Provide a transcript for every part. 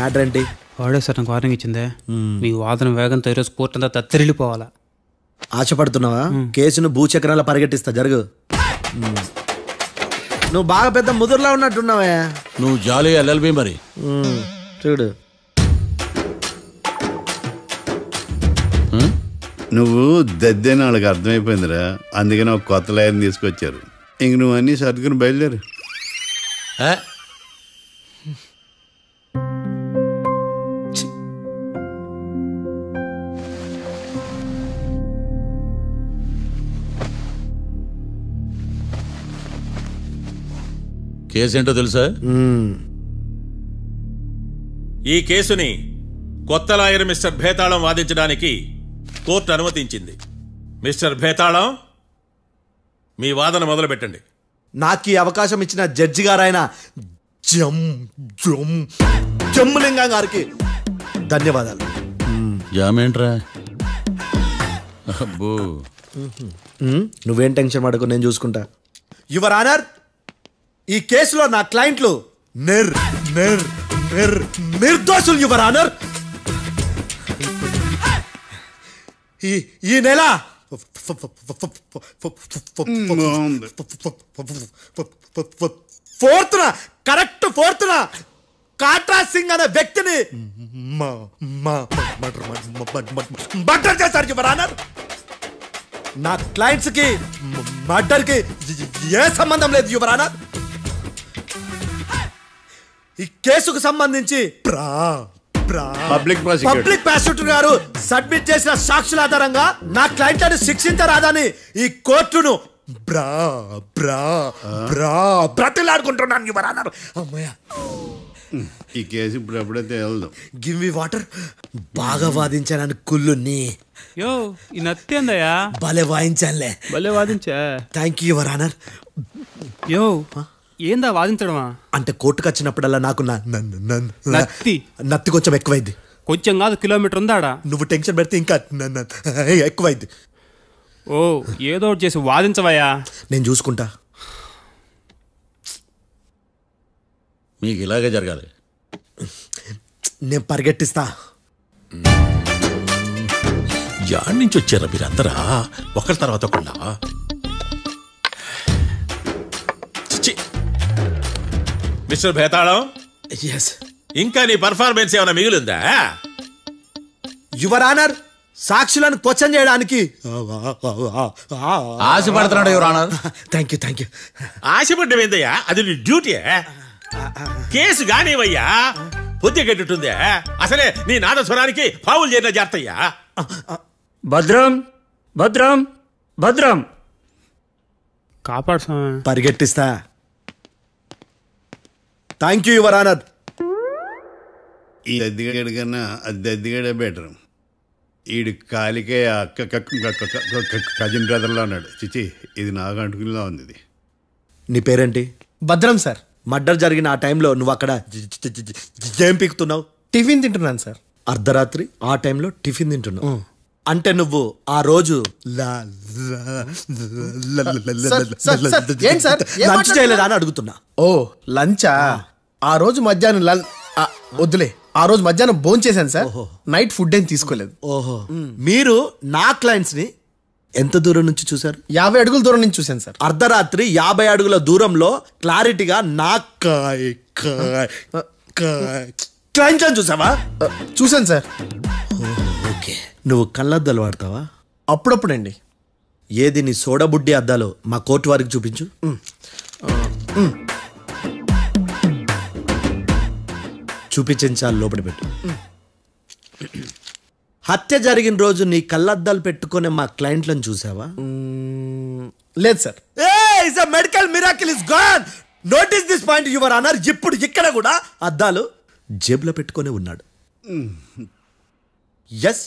Matter ఏంటి? వాడే sir నాకు వార్నింగ్ ఇచ్చిందే, మీ వాదన వేగంతో ఈరోజు కోర్టు అంతా తత్తరిల్లిపోవాలా. ఆశపడుతున్నావా? కేసును భూచక్రాల పరిగెట్టిస్తా, జరుగు. నువ్వు బాగా పెద్ద ముదురులా ఉన్నట్టున్నావే. నువ్వు జాలి ఎల్ఎల్బి మరి. చూడు, నువ్వు దద్దేని వాళ్ళకి అర్థమైపోయిందిరా, అందుకని ఒక కొత్త లాయర్ని తీసుకొచ్చారు. ఇంక నువ్వు అన్నీ సర్దుకుని బయలుదేరు. కేసేంటో తెలుసా? ఈ కేసుని కొత్త లాయర్ మిస్టర్ భేతాళం వాదించడానికి కోర్టు అనుమతించింది. మిస్టర్ భేతాళం, మీ వాదన మొదలు పెట్టండి. నాకు ఈ అవకాశం ఇచ్చిన జడ్జి గారైన జమ్ములింగం గారికి ధన్యవాదాలు. జామేంట్రా? అబ్బో, నువ్వేం టెన్షన్ పడకు, నేను చూసుకుంటా. యువర్ ఆనర్, ఈ కేసులో నా క్లయింట్లు నిర్దోషులు యువర్ ఆనర్. ఈ నెల 4th correct 4th Katra Singh అనే వ్యక్తిని మర్డర్ చేశారు యువర్ ఆనర్. నా క్లయింట్స్ కి మర్డర్ కి ఏ సంబంధం లేదు యువర్ ఆనర్. ఈ కేసుకు సంబంధించి పబ్లిక్ ప్రాసిక్యూటర్ గారు సబ్మిట్ చేసిన సాక్షుల ఆధారంగా నా క్లయింట్లను శిక్షించరాదని ఈ కోర్టును బ్రతిలాడుకుంటున్నాను యువర్ ఆనర్. అమ్మయ్య, ఈ కేసు ఇప్పుడు ఎప్పుడైతే వెళ్దాం. Give me water. బాగా వాదించానని కుళ్ళుని. యో, ఈ నత్తేందయ్యా? భలే వాయించానులే. భలే వాదించా. Thank you your honour. యో, ఏందా వాదించడమా? అంటే కోర్టుకు వచ్చినప్పుడల్లా నాకు నత్తి కొంచెం ఎక్కువైంది. కొంచెం కాదు, కిలోమీటర్ ఉందాడా. నువ్వు టెన్షన్ పెడితే ఇంకా ఎక్కువైంది. ఓ, ఏదో ఒకటి చేసి వాదించవయ్యా. నేను చూసుకుంటా. మీకు ఇలాగే జరగాలి. నేను పరిగెట్టిస్తా. యాడ్ నుంచి వచ్చారా మీరందరా ఒకరి తర్వాత ఒకళ్ళ? మిస్టర్ భేతాళం, ఇంకా నీ పర్ఫార్మెన్స్ ఏమైనా మిగిలిందా? యువర్ ఆనర్, సాక్షులను క్వశ్చన్ చేయడానికి ఆశపడుతున్నాడు యువర్ ఆనర్. Thank you. ఆశపడ్డం ఏందయ్యా? అది నీ డ్యూటీ. కేసు గానివయ్యా, బుద్ధి గట్టుందే. అసలే నీ నాదస్వరానికి పావులు చేరిన జాగ్రత్తయ్యా. భద్రం భద్రం భద్రం. కాపాడు. పరిగెట్టిస్తా. Thank you your honour. ఈ దద్దిగడి కన్నా అది దద్దిగడే బెటర్. ఈడు కాలికే కజిన్ బ్రదర్లో ఉన్నాడు. చిచి, ఇది నాకు అంటుకునిలా ఉంది. ఇది నీ పేరేంటి? భద్రం సార్. మర్డర్ జరిగిన ఆ టైంలో నువ్వు అక్కడ ఏం పీకుతున్నావు? టిఫిన్ తింటున్నాను సార్. అర్ధరాత్రి ఆ టైంలో టిఫిన్ తింటున్నావు అంటే నువ్వు ఆ రోజు లంచ్ చేయలేదా అని అడుగుతున్నా. ఓ, లంచా? ఆ రోజు మధ్యాహ్నం వద్దులే, ఆ రోజు మధ్యాహ్నం భోజనం చేశాను సార్. నైట్ ఫుడ్ ఏం తీసుకోలేదు. ఓహో, మీరు నా క్లయింట్స్ ని ఎంత దూరం నుంచి చూసారు? 50 అడుగుల దూరం నుంచి చూశాను సార్. అర్ధరాత్రి 50 అడుగుల దూరంలో క్లారిటీగా నా క్లయింట్స్ అని చూసావా? చూశాను సార్. ఓకే, నువ్వు కళ్ళద్దాలు వాడతావా? అప్పుడప్పుడండి. ఏది నీ సోడబుడ్డి అద్దాలు మా కోర్టు వారికి చూపించు. చూపించాలి, లోపల పెట్టు. హత్య జరిగిన రోజు నీ కళ్ళద్దాలు పెట్టుకునే మా క్లయింట్లను చూసావా? లేదు sir. Medical miracle is gone. Notice this point your honour. ఇప్పుడు ఇక్కడ కూడా అద్దాలు జేబులో పెట్టుకునే ఉన్నాడు. ఎస్,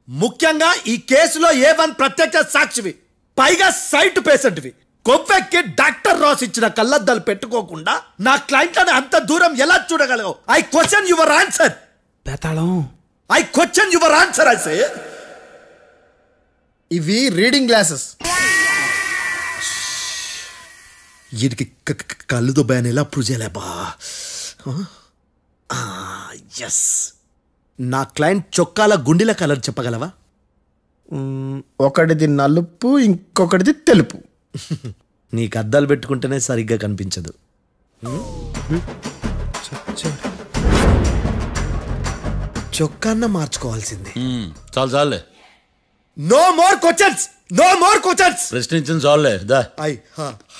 ముఖ్యంగా ఈ కేసులో A1 ప్రత్యక్ష సాక్షివి, పైగా సైట్ పేషెంట్వి. కొవ్వెక్కి డాక్టర్ రాస్ ఇచ్చిన కళ్ళద్దాలు పెట్టుకోకుండా నా క్లయింట్లను అంత దూరం ఎలా చూడగలవు? I question your answer. బేతాళం, I question your answer. I say ఇవి రీడింగ్ గ్లాసెస్. వీడికి కళ్ళు దుబ్బాయని ఎలా ప్రూవ్ చేయలేబా? ఎస్, నా క్లయింట్ చొక్కాల గుండెల కలర్ చెప్పగలవా? ఒకటిది నలుపు, ఇంకొకటిది తెలుపు. నీకు అద్దాలు పెట్టుకుంటేనే సరిగ్గా కనిపించదు. చొక్కాన్న మార్చుకోవాల్సింది. చాలు చాలులే, no more questions, no more questions. ప్రశ్నించింది చాలులే. దా ఐ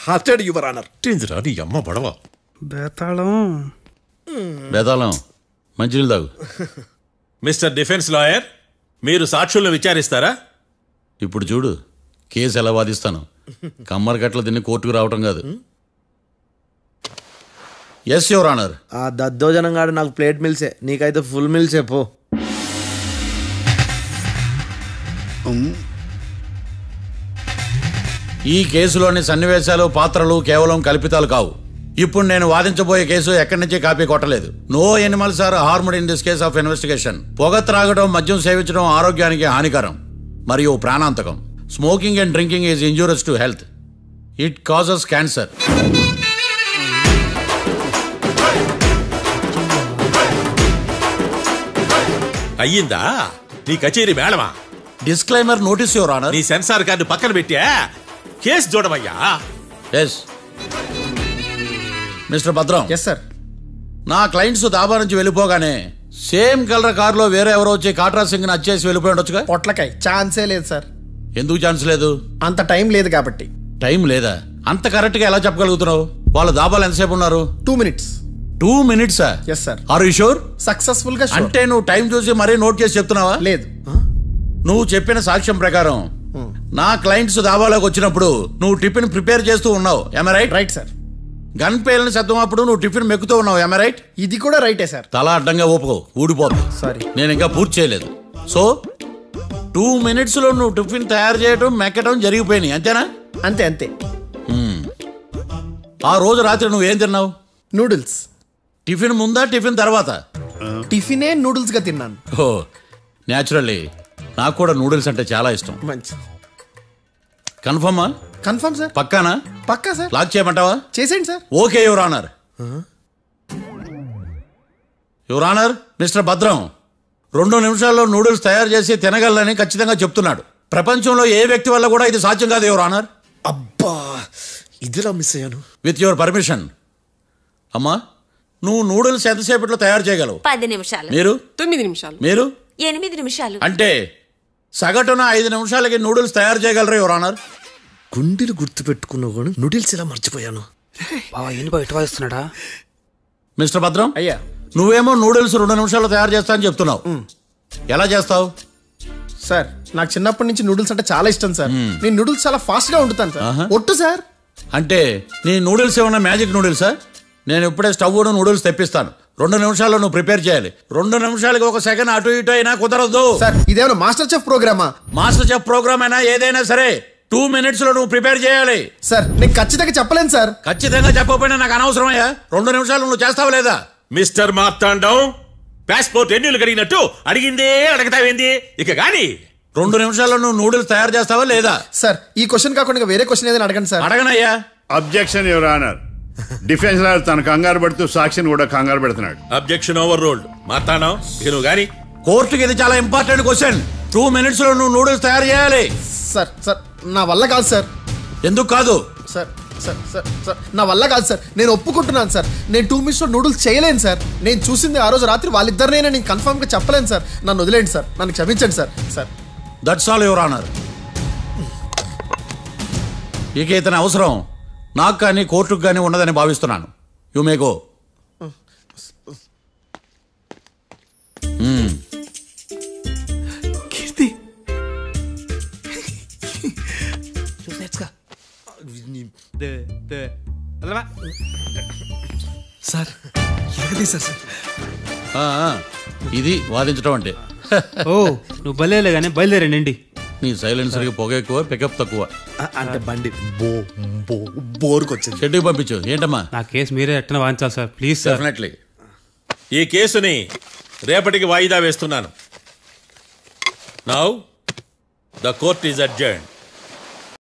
హార్టెడ్ యువర్ ఆనర్. ఏందిరా నీ అమ్మ పడవ? బేతాళం. బేతాళం, మంచినీళ్ళు తాగు. మిస్టర్ డిఫెన్స్ లాయర్, మీరు సాక్షులను విచారిస్తారా? ఇప్పుడు చూడు కేసు ఎలా వాదిస్తాను. కమ్మరి కట్ల తిని కోర్టుకు రావటం కాదు. Yes your honour. ఆ దద్దోజనంగాడు నాకు ప్లేట్ మిల్సే, నీకైతే ఫుల్ మిల్సే పో. ఈ కేసులోని సన్నివేశాలు, పాత్రలు కేవలం కల్పితాలు కావు. ఇప్పుడు నేను వాదించబోయే కేసు ఎక్కడి నుంచి కాపీ కొట్టలేదు. No animals are harmed in this case of investigation. పొగ త్రాగడం, మద్యం సేవించడం ఆరోగ్యానికి హానికరం మరియు ప్రాణాంతకం. Smoking and drinking is injurious to health. It causes cancer. అయ్యిందా నీ కచేరీ మేడమా? Disclaimer notice your honour. నీ సెన్సార్ కార్డు పక్కన పెట్టా కేసు చూడమయ్యా. Yes mister Bhadram. Yes sir. నా క్లయింట్స్ దాబా నుంచి వెళ్ళిపోగానే సేమ్ కలర్ కారులో వేరే ఎవరో వచ్చి కాట్రా సింగ్ వచ్చేసి వెళ్ళిపోయి ఉండొచ్చుగా? పొట్లకాయ ఛాన్సే లేదు సార్. ఎందుకు ఛాన్స్ లేదు? అంత టైం లేదు కాబట్టి. టైం లేదా? అంత కరెక్ట్ గా ఎలా చెప్పగలుగుతున్నావు? వాళ్ళ దాబాలు ఎంతసేపు ఉన్నారు? 2 minutes. 2 minutes? Yes sir. Are you sure? Successful గా sure. అంటే నువ్వు టైం చూసి మరీ నోట్ చేసి చెప్తున్నావా? లేదు. నువ్వు చెప్పిన సాక్ష్యం ప్రకారం నా క్లయింట్స్ దాబాలోకి వచ్చినప్పుడు నువ్వు టిఫిన్ ప్రిపేర్ చేస్తూ ఉన్నావు. ఎమ్ రైట్? Right sir. గన్ పేలిన శబ్దం అప్పుడు నువ్వు టిఫిన్ మెక్కుతూ ఉన్నావు. ఎమ్ రైట్? ఇది కూడా రైటే సార్. తల అడ్డంగా ఊపుకో, ఊడిపోతుంది. సారీ. నేను ఇంకా పూర్తి చేయలేదు. సో 2 minutes లో నువ్వు టిఫిన్ తయారు చేయడం, మెక్కడం జరిగిపోయినాయి, అంతేనా? అంతే అంతే. ఆ రోజు రాత్రి నువ్వు ఏం తిన్నావు? నూడిల్స్. టిఫిన్ ముందా, టిఫిన్ తర్వాత? టిఫినే నూడిల్స్ గా తిన్నాను. ఓ న్యాచురల్లీ నాకు కూడా నూడిల్స్ అంటే చాలా ఇష్టం. మంచి. కన్ఫర్మా? Confirm sir. పక్కానా? పక్కా సార్. లాక్ చేయమంటావా? చేసేయండి sir. Okay your honour. Your honour, mister Bhadram 2 నిమిషాల్లో నూడిల్స్ తయారు చేసి తినగలని ఖచ్చితంగా చెప్తున్నాడు. ప్రపంచంలో ఏ వ్యక్తి వల్ల కూడా ఇది సాధ్యం కాదు యువర్ ఆనర్. అబ్బా, ఇదిలా మిస్ అయ్యాను. With your permission. అమ్మా, నువ్వు నూడిల్స్ ఎంతసేపట్లో తయారు చేయగలవు? 10 నిమిషాలు. మీరు? 9 నిమిషాలు. మీరు? 8 నిమిషాలు. అంటే సగటున 5 నిమిషాలకి నూడిల్స్ తయారు చేయగలరు యువర్ ఆనర్. గుండెలు గుర్తు పెట్టుకున్నావు కానీ నూడిల్స్ ఇలా మర్చిపోయాను. బావా ఏంటి బావ ఇటు వాయిస్తున్నాడా? మిస్టర్ భద్రం, అయ్యా, నువ్వేమో నూడిల్స్ 2 నిమిషాల్లో తయారు చేస్తా అని చెప్తున్నావు. ఎలా చేస్తావు? సార్ నాకు చిన్నప్పటి నుంచి నూడిల్స్ అంటే చాలా ఇష్టం సార్. నేను నూడిల్స్ చాలా ఫాస్ట్ గా వండుతాను సార్. ఒట్టు సార్. అంటే నీ నూడిల్స్ ఏమన్నా మ్యాజిక్ నూడిల్సా? నేను ఇప్పుడే స్టవ్ నూడిల్స్ తెప్పిస్తాను. 2 నిమిషాల్లో నువ్వు ప్రిపేర్ చేయాలి. 2 నిమిషాలకి 1 సెకండ్ అటు ఇటు అయినా కుదరదు సార్. ఇదేమైనా మాస్టర్ చెఫ్ ప్రోగ్రామా? మాస్టర్ చెఫ్ ప్రోగ్రామ్ అయినా ఏదైనా సరే 2 minutes లో నువ్వు ప్రిపేర్ చేయాలి. సార్ నేను ఖచ్చితంగా చెప్పలేను సార్. ఖచ్చితంగా చెప్పకపోయినా నాకు అనవసరమయ్యా. 2 నిమిషాలు నువ్వు చేస్తావు లేదా? మిస్టర్ మార్తాండం, పాస్పోర్ట్ ఎన్నిళ్ళు కడిగినట్టు అడిగిందే అడగతావేంది? ఇక గాని 2 నిమిషాల్లో నువ్వు నూడిల్స్ తయారు చేస్తావా లేదా? సార్ ఈ క్వశ్చన్ కాకుండా ఇంకా వేరే క్వశ్చన్ ఏదైనా అడగండి సార్. అడగనయ్యా. Objection your honour. Defence lawyer తన కంగారు పడుతూ సాక్షిని కూడా కంగారు పెడుతున్నాడు. Objection over ruled. మార్తాండం, ఇక నువ్వు గాని. కోర్టుకి ఇది చాలా ఇంపార్టెంట్ క్వశ్చన్. 2 minutes లో నువ్వు నూడిల్స్ తయారు చేయాలి. సార్ సార్ నా వల్ల కాదు సార్. ఎందుకు కాదు? సార్ సార్ సార్ సార్ నా వల్ల కాదు సార్. నేను ఒప్పుకుంటున్నాను సార్. నేను 2 minutes లో నూడిల్స్ చేయలేను సార్. నేను చూసింది ఆ రోజు రాత్రి వాళ్ళిద్దరినైనా నేను కన్ఫర్మ్ గా చెప్పలేను సార్. నన్ను వదిలేండి సార్. నన్ను క్షమించండి sir. Sir that's all your honour. ఇక ఇతని అవసరం నాకు కానీ కోర్టుకు కానీ ఉన్నదని భావిస్తున్నాను. You may go. Keerthi sir ఎరగదీశారు సార్. ఇది వాదించడం అంటే. ఓ నువ్వు బయలుదేరలే కానీ బయలుదేరండి. నీ సైలెన్సర్కి పొగ ఎక్కువ, పికప్ తక్కువ. అంటే బండి బోర్కొచ్చింది. షెడ్యూకి పంపించు. ఏంటమ్మా? నా కేసు మీరే ఎట్టన వాయించాలి సార్, ప్లీజ్ సార్. డెఫినెట్లీ. ఈ కేసుని రేపటికి వాయిదా వేస్తున్నాను. Now the court is అడ్జర్న్డ్.